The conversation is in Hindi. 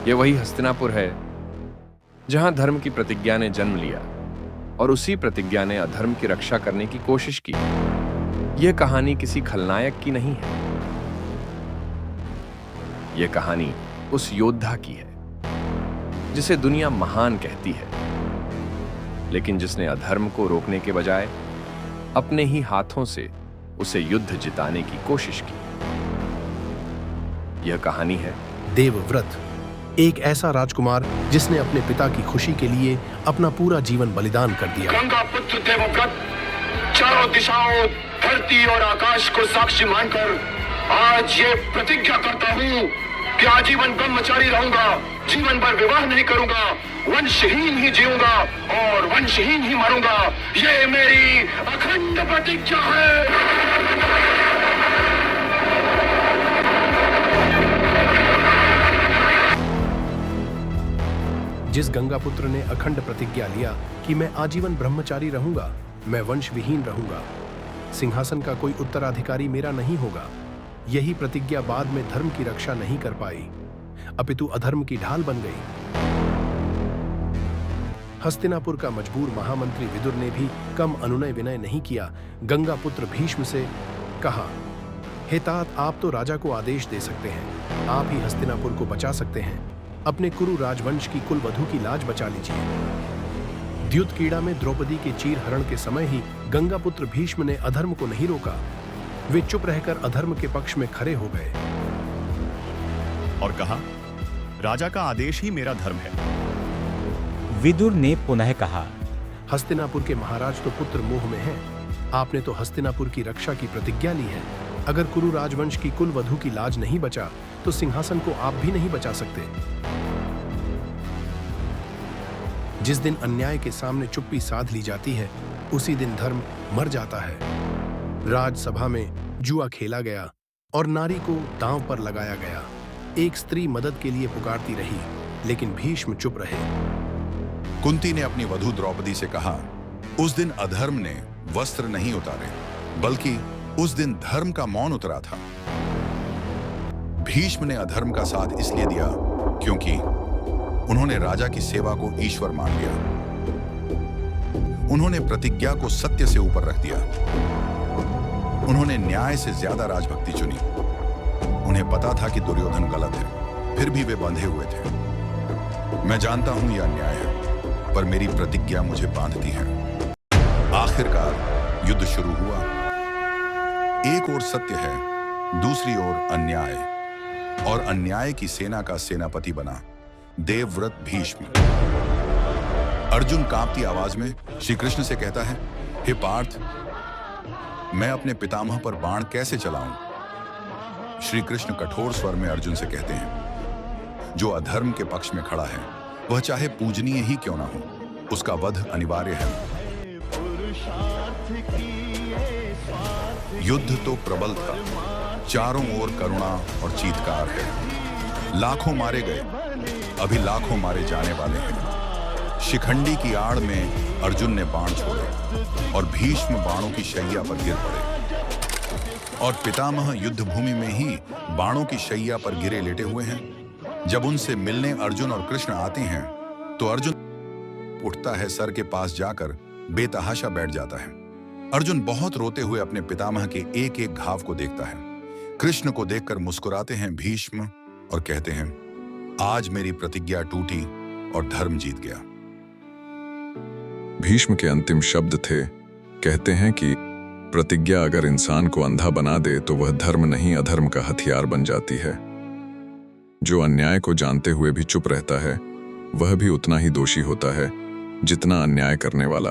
ये वही हस्तिनापुर है जहां धर्म की प्रतिज्ञा ने जन्म लिया और उसी प्रतिज्ञा ने अधर्म की रक्षा करने की कोशिश की। यह कहानी किसी खलनायक की नहीं है, यह कहानी उस योद्धा की है जिसे दुनिया महान कहती है, लेकिन जिसने अधर्म को रोकने के बजाय अपने ही हाथों से उसे युद्ध जिताने की कोशिश की। यह कहानी है देवव्रत, एक ऐसा राजकुमार जिसने अपने पिता की खुशी के लिए अपना पूरा जीवन बलिदान कर दिया। गंगा पुत्र देवव्रत चारों दिशाओं, धरती और आकाश को साक्षी मानकर आज ये प्रतिज्ञा करता हूँ कि आजीवन ब्रह्मचारी रहूंगा, जीवन भर विवाह नहीं करूंगा, वंशहीन ही जीऊंगा और वंशहीन ही मरूंगा। ये मेरी अखंड प्रतिज्ञा है। जिस गंगापुत्र ने अखंड प्रतिज्ञा लिया कि मैं आजीवन ब्रह्मचारी रहूंगा, मैं वंश विहीन रहूंगा, सिंहासन का कोई उत्तराधिकारी मेरा नहीं होगा, यही प्रतिज्ञा बाद में धर्म की रक्षा नहीं कर पाई, अपितु अधर्म की ढाल बन गई। हस्तिनापुर का मजबूर महामंत्री विदुर ने भी कम अनुनय विनय नहीं किया। गंगापुत्र भीष्म से कहा, हे तात, आप तो राजा को आदेश दे सकते हैं, आप ही हस्तिनापुर को बचा सकते हैं, अपने कुरु राजवंश की कुलवधू की लाज बचा लीजिए। द्युतकीड़ा में द्रौपदी के चीर हरण के समय ही गंगापुत्र भीष्म ने अधर्म को नहीं रोका, वे चुप रहकर अधर्म के पक्ष में खड़े हो गए और कहा, राजा का आदेश ही मेरा धर्म है। विदुर ने पुनः कहा, हस्तिनापुर के महाराज तो पुत्र मोह में हैं, आपने तो हस्तिनापुर की रक्षा की प्रतिज्ञा ली है, अगर कुरु राजवंश की कुलवधू की लाज नहीं बचा तो सिंहासन को आप भी नहीं बचा सकते। जिस दिन अन्याय के सामने चुप्पी साध ली जाती है, उसी दिन धर्म मर जाता है। राजसभा में जुआ खेला गया और नारी को दांव पर लगाया गया। एक स्त्री मदद के लिए पुकारती रही, लेकिन भीष्म चुप रहे। कुंती ने अपनी वधू द्रौपदी से कहा, उस दिन अधर्म ने वस्त्र नहीं उतारे, बल्कि उस दिन धर्म का मौन उतरा था। भीष्म ने अधर्म का साथ इसलिए दिया क्योंकि उन्होंने राजा की सेवा को ईश्वर मान लिया। उन्होंने प्रतिज्ञा को सत्य से ऊपर रख दिया। उन्होंने न्याय से ज्यादा राजभक्ति चुनी। उन्हें पता था कि दुर्योधन गलत है, फिर भी वे बंधे हुए थे। मैं जानता हूं यह अन्याय है, पर मेरी प्रतिज्ञा मुझे बांधती है। आखिरकार युद्ध शुरू हुआ। एक ओर सत्य है, दूसरी ओर अन्याय, और अन्याय की सेना का सेनापति बना देवव्रत भीष्म। अर्जुन कांपती आवाज में श्री कृष्ण से कहता है, हे पार्थ, मैं अपने पितामह पर बाण कैसे चलाऊं? श्री कृष्ण कठोर स्वर में अर्जुन से कहते हैं, जो अधर्म के पक्ष में खड़ा है, वह चाहे पूजनीय ही क्यों ना हो, उसका वध अनिवार्य है। युद्ध तो प्रबल था, चारों ओर करुणा और चीत्कार है। लाखों मारे गए, अभी लाखों मारे जाने वाले हैं। शिखंडी की आड़ में अर्जुन ने बाण छोड़े और भीष्म बाणों की शैया पर गिर पड़े, और पितामह युद्ध भूमि में ही बाणों की शैया पर गिरे लेटे हुए हैं। जब उनसे मिलने अर्जुन और कृष्ण आते हैं तो अर्जुन उठता है, सर के पास जाकर बेतहाशा बैठ जाता है। अर्जुन बहुत रोते हुए अपने पितामह के एक एक घाव को देखता है। कृष्ण को देखकर मुस्कुराते हैं भीष्म और कहते हैं, आज मेरी प्रतिज्ञा टूटी और धर्म जीत गया। भीष्म के अंतिम शब्द थे, कहते हैं कि प्रतिज्ञा अगर इंसान को अंधा बना दे तो वह धर्म नहीं अधर्म का हथियार बन जाती है। जो अन्याय को जानते हुए भी चुप रहता है, वह भी उतना ही दोषी होता है जितना अन्याय करने वाला।